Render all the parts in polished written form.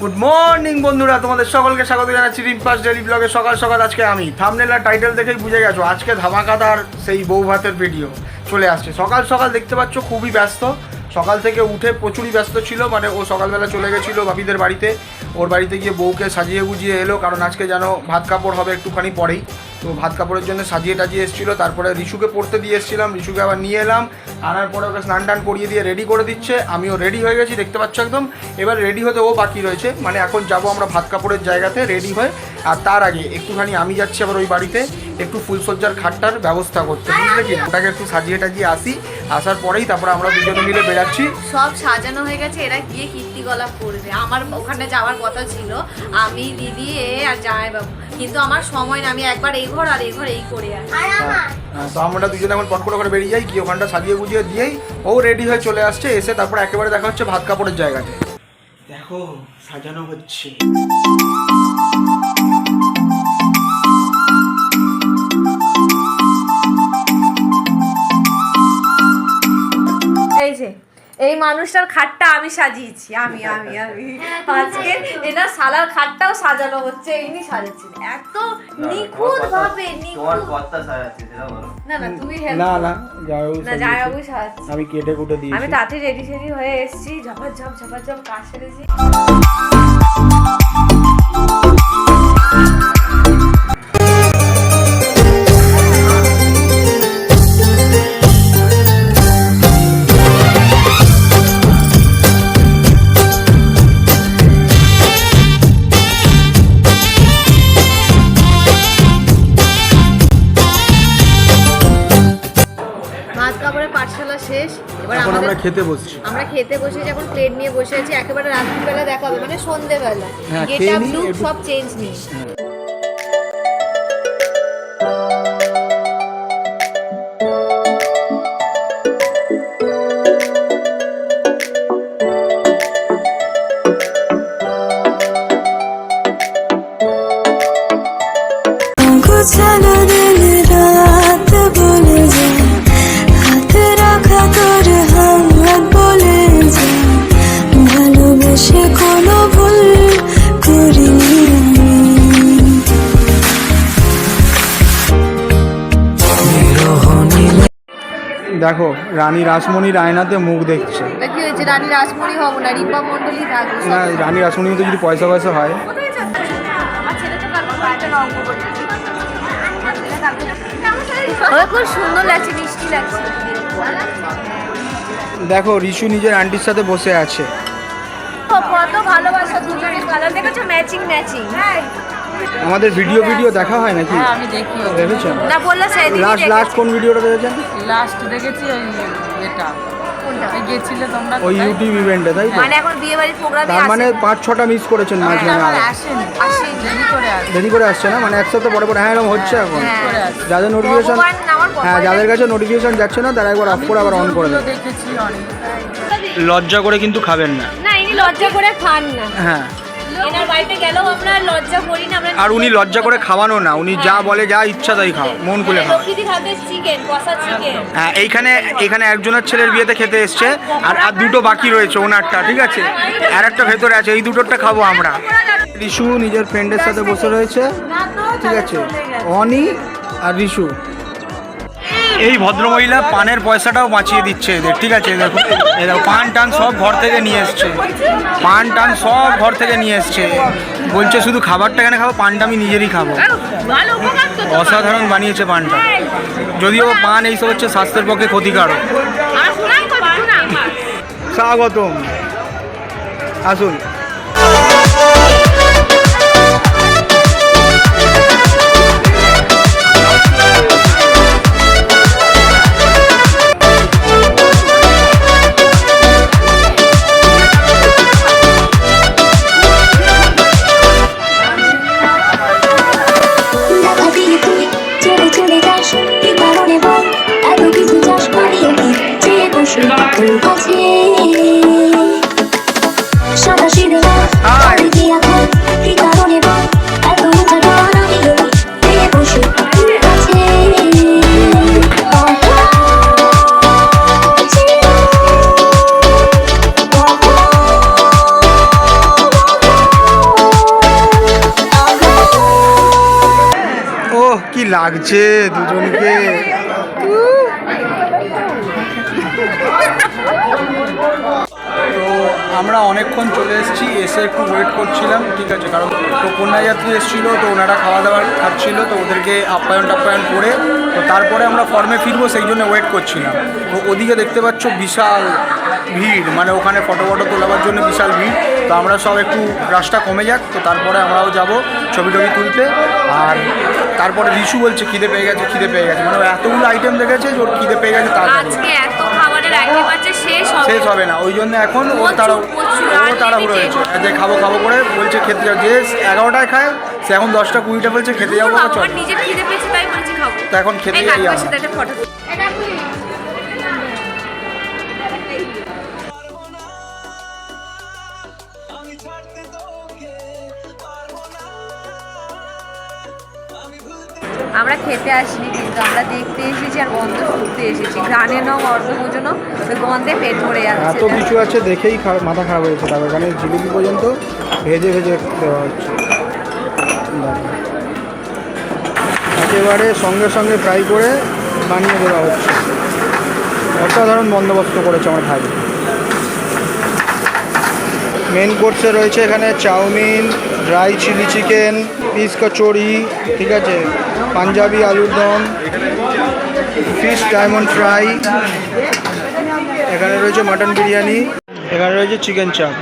Good morning বন্ধুরা, তোমাদের সকলকে স্বাগত জানাচ্ছি রিম্পাস ডেইলি ব্লগে। সকাল সকাল আজকে আমি থাম্বনেল আর টাইটেল দেখেই বুঝে গেছো আজকে ধামাকাদার সেই বউ ভাতের ভিডিও চলে আসছে। সকাল সকাল দেখতে পাচ্ছ খুবই ব্যস্ত, সকাল থেকে উঠে প্রচুরই ব্যস্ত ছিল। মানে ও সকালবেলা চলে গেছিলো বাপিদের বাড়িতে, ওর বাড়িতে গিয়ে বউকে সাজিয়ে গুজিয়ে এলো, কারণ আজকে যেন ভাত কাপড় হবে একটুখানি পরেই। তো ভাত কাপড়ের জন্য সাজিয়ে টাজিয়ে এসেছিলো। তারপরে রিশুকে পড়তে দিয়ে এসেছিলাম, রিশুকে আবার নিয়ে এলাম, আনার পরে ওকে স্নান টান করিয়ে দিয়ে রেডি করে দিচ্ছে। আমিও রেডি হয়ে গেছি, দেখতে পাচ্ছ একদম। এবার রেডি হতে ও বাকি রয়েছে, মানে এখন যাব আমরা ভাত কাপড়ের জায়গাতে রেডি হয়ে। আর তার আগে একটুখানি আমি যাচ্ছি আবার ওই বাড়িতে একটু ফুলসজ্জার খাটটার ব্যবস্থা করতে, বুঝলে কি? ওটাকে একটু সাজিয়ে টাজিয়ে আসি, আসার পরেই তারপরে আমরা দুজনে মিলে বেরাচ্ছি। সব সাজানো হয়ে গেছে, এরা গিয়ে কীর্তিকলাপ করবে। আমার ওখানে যাওয়ার কথা ছিল, আমি দিদি আর জামাইবাবু, কিন্তু আমার সময় না, আমি একবার এই ঘর আর এই ঘর এই করে আসি। তো আমরা দুজনে এখন পটপট করে বেরিয়ে যাই, গিয়ে ওখানটা সাজিয়ে গুজিয়ে দিয়েই ও রেডি হয়ে চলে আসছে। এসে তারপর একেবারে দেখা হচ্ছে ভাত কাপড়ের জায়গাতে। দেখো সাজানো হচ্ছে। এই যে এই মানুষটার খাটটা আমি সাজিয়েছি, আমি আজকে এটা সালার খাটটাও সাজানো হচ্ছে, ইনি সাজাচ্ছেন এত নিখুঁত ভাবে। তোমার কর্তা সাজাচ্ছে সেটা বলো। না তুমি না জামাইবাবু সাজাচ্ছে, আমি কেটে কুটে দিয়েছি। আমি তাতে রেডি সেডি হয়ে এসেছি, ঝপাঝপ কাজ সেরেছি। পাঠশালা শেষ, এবার আমরা খেতে বসছি। আমরা খেতে বসেছি, এখন প্লেট নিয়ে বসে আছি। একেবারে রাত্রিবেলা দেখা হবে, মানে সন্ধ্যেবেলা গেট আপ লুক সব চেঞ্জ নিয়ে। দেখো রানী রাসমণির আয়নাতে মুখ দেখছে। কি হয়েছে? রানী রাসমণি হব না, রিম্পা মণ্ডলী থাকবে না, রানী রাসমণি তো যদি পয়সা হয়। খুব সুন্দর লাগছে, মিষ্টি লাগছে। দেখো রিশু নিজের আন্টির সাথে বসে আছে। কত ভালোবাসা দুজনের, কালার দেখেছো? ম্যাচিং। আমাদের ভিডিও দেখা হয় নাকি? আমি দেখি। দেখেছো না বললা সেদিন লাস্ট কোন ভিডিওটা দেখেছেন? লাস্ট দেখেছি ওই এটা গেছিলে তোমরা ওই ইউটিউব ইভেন্টে, তাই তো? মানে এখন বিয়ে বাড়ির প্রোগ্রামে তার মানে 5-6টা মিস করেছেন মাঝখানে। আসেনি, দেরি করে আসছে না, মানে একসাথে পরে হ্যাঁ এরকম হচ্ছে এখন। যাদের নোটিফিকেশন, হ্যাঁ যাদের কাছে নোটিফিকেশন যাচ্ছে না তারা একবার অফ করে আবার অন করে দেয়। দেখেছি অনেক। লজ্জা করে কিন্তু খাবেন না। না, ইনি লজ্জা করে খান না। হ্যাঁ, এনার বাড়িতে গেলেও আমরা লজ্জা করি না। আর উনি লজ্জা করে খাওয়ানো না, উনি যা বলে যা ইচ্ছা তাই খাও, মন খুলে খাও। লক্ষ্মীদির হাতে চিকেন, কষা চিকেন। হ্যাঁ, এখানে একজনের ছেলের বিয়েতে খেতে এসছে, আর দুটো বাকি রয়েছে ওনারটা, ঠিক আছে? আর একটা ভেতরে আছে, এই দুটোটা খাবো আমরা। রিশু নিজের ফ্রেন্ডের সাথে বসে রয়েছে, ঠিক আছে? অনি আর রিশু। এই ভদ্রমহিলা পানের পয়সাটাও বাঁচিয়ে দিচ্ছে এদের, ঠিক আছে? দেখো পান টান সব ঘর থেকে নিয়ে এসছে, বলছে শুধু খাবারটা কেন খাবো, পানটা আমি নিজেরই খাবো। অসাধারণ বানিয়েছে পানটা, যদিও পান এইসব হচ্ছে স্বাস্থ্যের পক্ষে ক্ষতিকারক। স্বাগতম, আসুন। সাদা সিঁদুর লাগছে দুজনকে। তো আমরা অনেকক্ষণ চলে এসেছি, এসে একটু ওয়েট করছিলাম, ঠিক আছে, কারণ তো কন্যাযাত্রী এসেছিলো, তো ওনারা খাওয়া দাওয়া খাচ্ছিল, তো ওদেরকে আপ্যায়ন টাপ্যায়ন করে তো তারপরে আমরা ফর্মে ফিরবো, সেই জন্য ওয়েট করছিলাম। তো ওদিকে দেখতে পাচ্ছ বিশাল ভিড়, মানে ওখানে ফটো তোলাবার জন্য বিশাল ভিড়। তো আমরা সব একটু রাশটা কমে যাক, তো তারপরে আমরাও যাব ছবি টবি তুলতে। আর তারপরে রিশু বলছে খিদে পেয়ে গেছে, মানে ও এতগুলো আইটেম দেখেছে যে ওর খিদে পেয়ে গেছে, আজকে এত খাবারের আইটেম আছে শেষ হবে না, ওই জন্য এখন ওর তাড়াহুড়ো হয়েছে যে খাবো করে বলছে খেতে যাও, যে 11টায় খায় সে এখন 10টা 20টা বলছে খেতে যাবো, চল নিজের খিদে পেয়েছে তাই বলছি খাবো। তো এখন খেতে যাই আমরা। আমরা খেতে আসিনি, কিন্তু আমরা দেখতে এসেছি আর গন্ধ শুনতে এসেছি। গানে নাও অর্ধভোজন, ওই গন্ধে পেট ভরে যাচ্ছে। এত কিছু আছে দেখেই মাথা খারাপ হয়েছে। তারপর এখানে জিলিপি পর্যন্ত ভেজে দেওয়া হচ্ছে, একেবারে সঙ্গে ফ্রাই করে বানিয়ে দেওয়া হচ্ছে। অসাধারণ বন্দোবস্ত করেছে আমার ভাই। মেন কোর্সে রয়েছে এখানে chow mein, dry chilli chicken, peas kachori, ঠিক আছে, পাঞ্জাবি আলুর দম, ফিশ ডায়মন্ড ফ্রাই, এখানে রয়েছে মাটন বিরিয়ানি, এখানে রয়েছে চিকেন চাপ।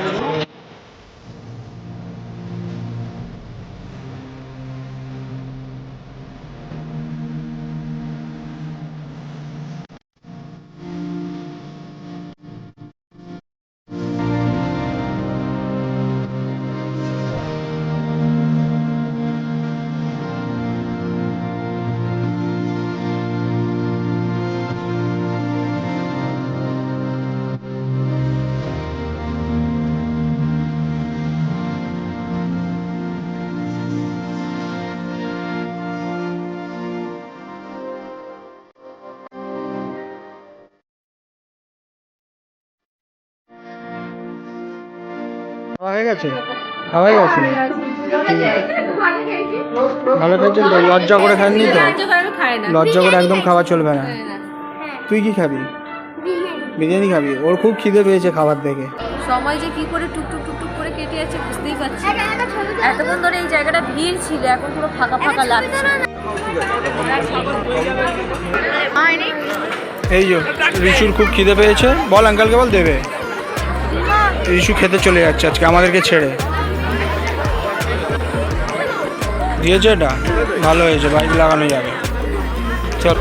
হয়ে গেছে, ভালো খেয়েছেন তো? লজ্জা করে খাননি তো? লজ্জা করে একদম খাওয়া চলবে না। তুই কি খাবি? বিরিয়ানি খাবি? ওর খুব খিদে পেয়েছে খাবার দেখে। সময় যে কি করে টুকটুক করে কেটে যাচ্ছে বুঝতেই পারছি। এতক্ষণ ধরে এই জায়গাটা ভিড় ছিল, এখন পুরো ফাঁকা লাগছে। এই যে রিশুর খুব খিদে পেয়েছে, বল আঙ্কেলকে বল দেবে। রিশু খেতে চলে যাচ্ছে আজকে আমাদেরকে ছেড়ে। দিয়েছে, এটা ভালো হয়েছে, বাইক লাগানো যাবে। চল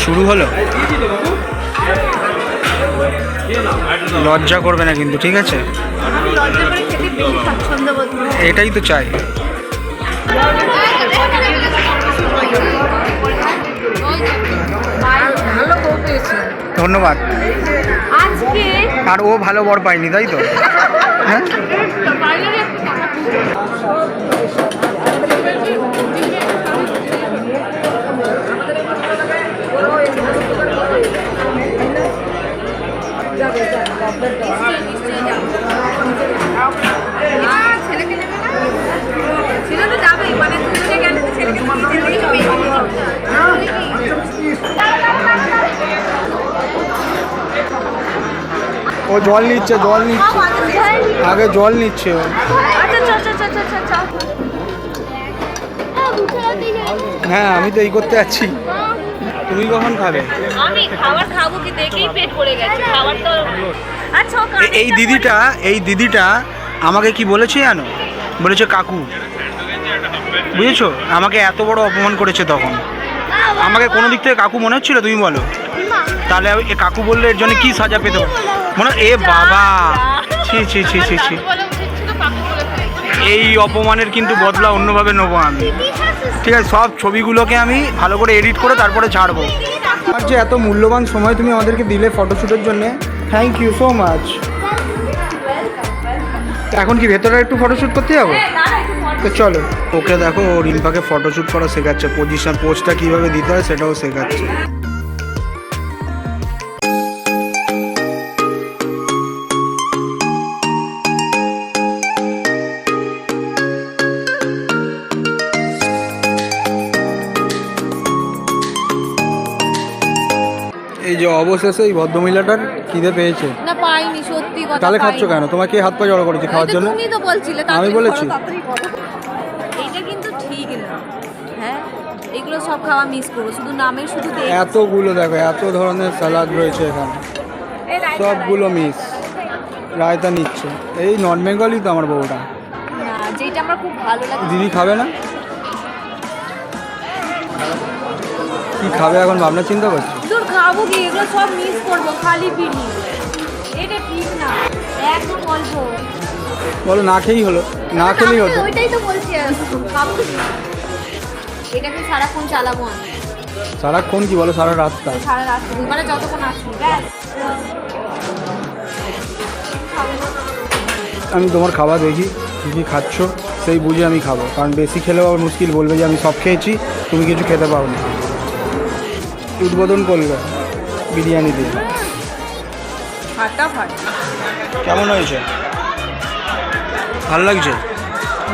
শুরু হলো। লজ্জা করবে না কিন্তু, ঠিক আছে? এটাই তো চাই। ধন্যবাদ। আর ও ভালো বর পায়নি, তাই তো? হ্যাঁ, ও জল নিচ্ছে, আগে জল নিচ্ছে ও। হ্যাঁ, আমি তো এই করতে যাচ্ছি। তুমি কখন খাবে? আমি খাবার খাবো কি দেখেই পেট ভরে গেছে। খাবার তো আচ্ছা। এই দিদিটা আমাকে কি বলেছে জানো? বলেছে কাকু, বুঝেছো? আমাকে এত বড় অপমান করেছে তখন। আমাকে কোনো দিক থেকে কাকু মনে হচ্ছিল? তুমি বলো তাহলে। এ কাকু বললে এর জন্য কি সাজা পেতে মনে? এ বাবা, ছি। এই অপমানের কিন্তু বদলা অন্যভাবে নেবো আমি, ঠিক আছে? সব ছবিগুলোকে আমি ভালো করে এডিট করে তারপরে ছাড়বো। আর যে এত মূল্যবান সময় তুমি আমাদেরকে দিলে ফটোশ্যুটের জন্য, থ্যাংক ইউ সো মাচ। এখন কি ভেতরে একটু ফটোশ্যুট করতে যাবো? তো চলো। ওকে দেখো, রিম্পাকে ফটোশ্যুট করা শেখাচ্ছে, পোজটা কীভাবে দিতে হয় সেটাও শেখাচ্ছে। যে অবশেষে এই ভদ্রমহিলাটার খিদে পেয়েছে। না পাইনি, সত্যি কথা। তাহলে খাচ্ছ কেন? তোমাকে হাত পা জড়ো করেছে খাওয়ার জন্য? তুমি তো বলছিলে। আমি বলেছি? এইটা কিন্তু ঠিক না। হ্যাঁ, এগুলো সব খাওয়া মিস করবো, শুধু নামে শুধু এতগুলো দেখো, এত ধরনের স্যালাড রয়েছে এখানে, সবগুলো মিস। রায়তা নিচ্ছে, এই নন বেঙ্গলি তো আমার বউটা। না, যেটা আমার খুব ভালো লাগে। দিদি খাবে না? কি খাবে এখন ভাবনা চিন্তা করছি। তোর খাবো কি? এগুলো সব মিস করবো খালি পিনি। এটা ঠিক না, একদম অল্প। বলো না খেয়েই হলো, না খেলেই হতো। ওইটাই তো বলছি, খাবো কি? এটাকে সারাক্ষণ চালাবো আমি। সারাক্ষণ কি বলো? সারা রাতটা? সারা রাত, মানে যতক্ষণ আসি ব্যাস। আমি তোমার খাবার দেখি কী কী খাচ্ছ, সেই বুঝে আমি খাবো, কারণ বেশি খেলেও আবার মুশকিল, বলবে যে আমি সব খেয়েছি, তুমি কিছু খেতে পারো না। উদ্বোধন করবে বিরিয়ানি দিয়ে। ফাটাফাট। কেমন হয়েছে? ভালো লাগছে?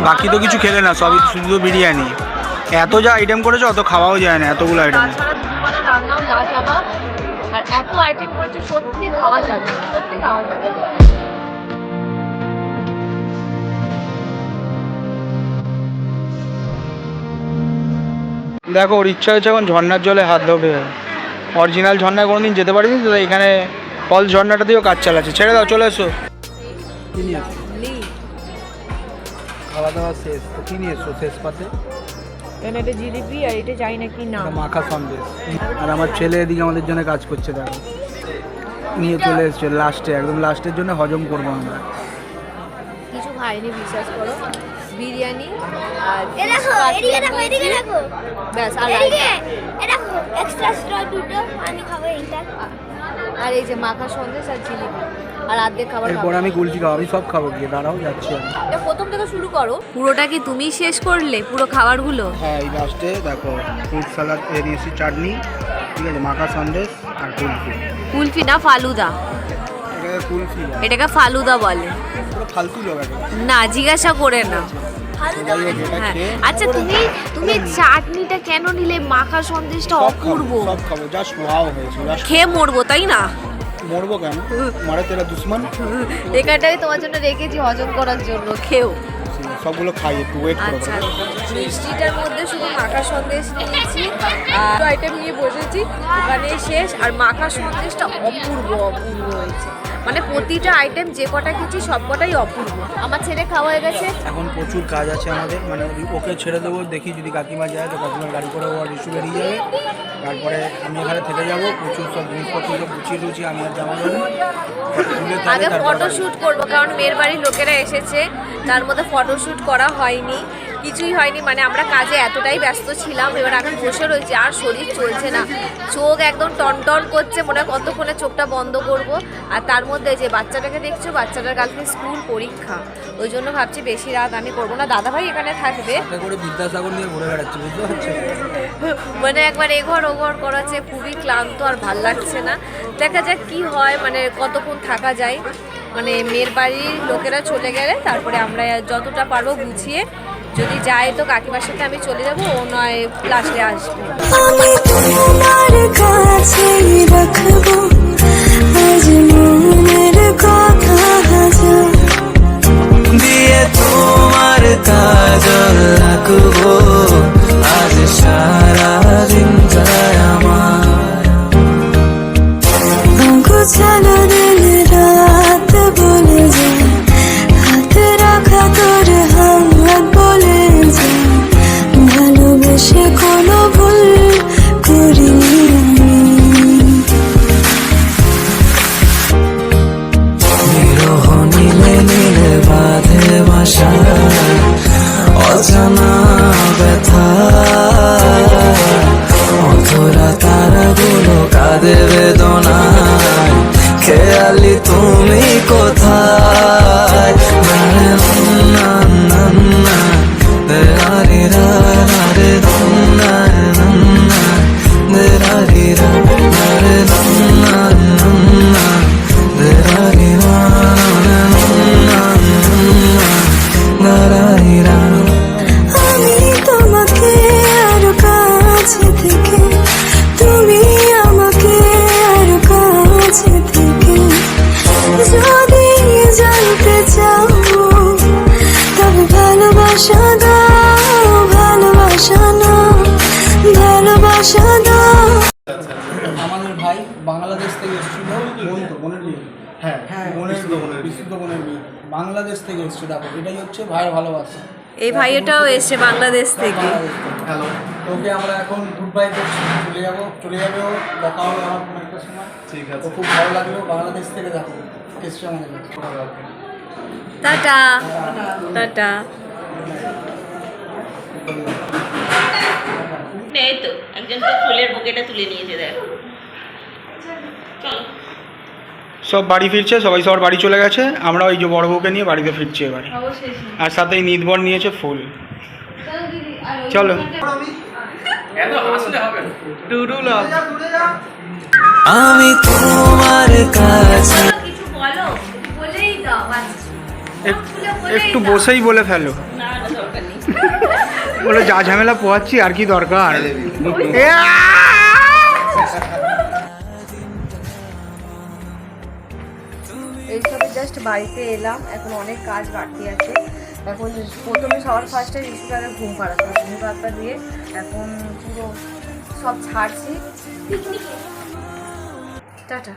বাকি তো কিছু খেলে না, সবই শুধু বিরিয়ানি। এত যা আইটেম করেছো অত খাওয়াও যায় না, এতগুলো আইটেম। তাছাড়া দুপুরে রান্নাও না যাবা, আর এত আইটেম করেছে, সত্যি খাওয়া যাবে, সত্যি খাওয়া যাবে। দেখো, ওর ইচ্ছা হয়েছে এখন ঝর্ণার জলে হাত ধোবে। অরিজিনাল ঝর্ণায় কোনোদিন যেতে পারিনি তো, এখানে ফলস ঝর্ণাটা দিয়েও কাজ চালাচ্ছে। ছেড়ে দাও, চলে এসো। কি নিয়ে এসো? খাওয়া দাওয়া শেষ, তো কি নিয়ে এসো শেষ পাতে? এখানে এটা জিলিপি আর এটা যাই না কি না, মাখা সন্দেশ। আর আমার ছেলে এদিকে আমাদের জন্য কাজ করছে, দেখো নিয়ে চলে এসছে লাস্টে, একদম লাস্টের জন্য হজম করবো আমরা। কিছু খাইনি, বিশ্বাস করো। বিরিয়ানি আর ব্যাস, আর আর এই যে মাখা সন্দেশ আর জিলিপি আর আর্ধেক খাবার। এরপর আমি গুলছি খাবো, আমি সব খাবো গিয়ে, দাঁড়াও যাচ্ছি আমি। এটা প্রথম থেকে শুরু করো। পুরোটা কি তুমি শেষ করলে, পুরো খাবারগুলো? হ্যাঁ, এই লাস্টে দেখো ফ্রুট স্যালাড দিয়েছি, চাটনি, ঠিক আছে, মাখা সন্দেশ আর কুলফি। কুলফি না ফালুদা? এটাকে কুলফি বলে। এটাকে ফালুদা বলে পুরো ফালতু লোক আছে। না, জিজ্ঞাসা করে না। যাই হোক, এটা হ্যাঁ, খেয়ে আচ্ছা তুমি চাটনিটা কেন নিলে? মাখা সন্দেশটা অপূর্ব। সব খাবো, জাস্ট ওয়াও হয়েছে, জাস্ট খেয়ে মরবো, তাই না? মরবো কেন? মারে তেরা দুশ্মন। এখানটাই তোমার জন্য রেখেছি হজম করার জন্য, খেও। সবগুলো খাই, একটু ওয়েট করো। আচ্ছা, মিষ্টিটার মধ্যে শুধু মাখা সন্দেশ নিয়েছি, আর আইটেম নিয়ে বসেছি, ওখানে শেষ। আর মাখা সন্দেশটা অপূর্ব অপূর্ব হয়েছে, মানে প্রতিটা আইটেম যে কটা খেয়েছি সব কটাই অপূর্ব। আমার ছেলে খাওয়া হয়ে গেছে। এখন প্রচুর কাজ আছে আমাদের, মানে ওকে ছেড়ে দেবো, দেখি যদি কাকিমা যায় তো কাকিমার গাড়ি করে ও আর ইস্যু বেরিয়ে যাবে। তারপরে আমি এখানে থেকে যাবো, প্রচুর সব জিনিসপত্রগুলো গুছিয়ে টুচি, আমি আর জামা দেবো। আগে ফটোশ্যুট করবো, কারণ মেয়ের বাড়ির লোকেরা এসেছে, তার মধ্যে ফটোশ্যুট করা হয়নি, কিছুই হয়নি। মানে আমরা কাজে এতটাই ব্যস্ত ছিলাম, এবার এখন বসে রয়েছি, আর শরীর চলছে না, চোখ একদম টনটন করছে, মনে হয় কতক্ষণে চোখটা বন্ধ করব। আর তার মধ্যে যে বাচ্চাটাকে দেখছো, বাচ্চাটার কালকে স্কুল পরীক্ষা, ওই জন্য ভাবছি বেশি রাত আমি করবো না। দাদাভাই এখানে থাকবে, করে বিদ্যাসাগর নিয়ে ঘুরে বেড়াচ্ছি, বুঝতে পারছো? মানে একবার এঘর ওঘর করাচ্ছে, খুবই ক্লান্ত, আর ভাল লাগছে না। দেখা যাক কি হয়, মানে কতক্ষণ থাকা যায়। মানে মেয়ের বাড়ির লোকেরা চলে গেলে তারপরে আমরা যতটা পারবো গুছিয়ে, যদি যায় তো কাকিমার সাথে আমি চলে যাবো, ও নয় লাস্টে আসবে। আমি তোমার কাছে রাখবো আজ মনের কথা হাজার দিয়ে, তোমার কাজল রাখবো আজ সারা দিন যায় আমার। গোছানো দিন রাত বলে যায়, হাতে রাখা তোর হাত বলে যায়, ভালোবেসে কোনো ভুল করিনি আমি। বিরহ নীলে নীলে বাঁধে বাসা, অজানা ব্যথা, অধরা তারাগুলো কাঁদে বেদনায়, খেয়ালি তুমি কোথায়? না না না না রে রে রা রে না না রে রে রা রে না না রে রে রা না। আমি তোমাকে আরো কাছে থেকে, তুমি আমাকে আরো আশা না, ভালোবাসা না। আমাদের ভাই বাংলাদেশ থেকে এসেছিল, বোনের বিয়ে, হ্যাঁ হ্যাঁ বিশুদ্ধ বোনের বিয়ে, বাংলাদেশ থেকে এসছে। দেখো এটাই হচ্ছে ভাইয়ের ভালোবাসা। এই ভাইটাও এসছে বাংলাদেশ থেকে। হ্যালো, তোকে আমরা এখন গুড বাই করছি, চলে যাবে ও, দেখা হবে আমার কোনো একটা সময়। ঠিক আছে, খুব ভালো লাগলো, বাংলাদেশ থেকে দেখো এসছে আমাদের কাছে। Tata tata. এই তো একজন তো ফুলের বুকেটা তুলে নিয়েছে, দেখ। চলো। সব বাড়ি ফিরছে, সবাই সবার বাড়ি চলে গেছে, আমরা ওই যে বড় বউকে নিয়ে বাড়িতে ফিরছি এবারে। আর সাথে এই নিদবর নিয়েছে ফুল। চলো আমি তোমার কাছে কিছু বলো, বলেই দাও। একটু বসেই বলে ফেলো, না না, দরকার নেই। বলে যা ঝামেলা পোহাচ্ছি আর কি দরকার। এইসবে জাস্ট বাড়িতে এলাম, এখন অনেক কাজ বাকি আছে। এখন প্রথমে সবার ফার্স্টে ঋষিকাকে ঘুম পাড়াতে হবে, ঘুম পাড়াতে দিয়ে এখন পুরো সব ছাড়ছি। টাটা।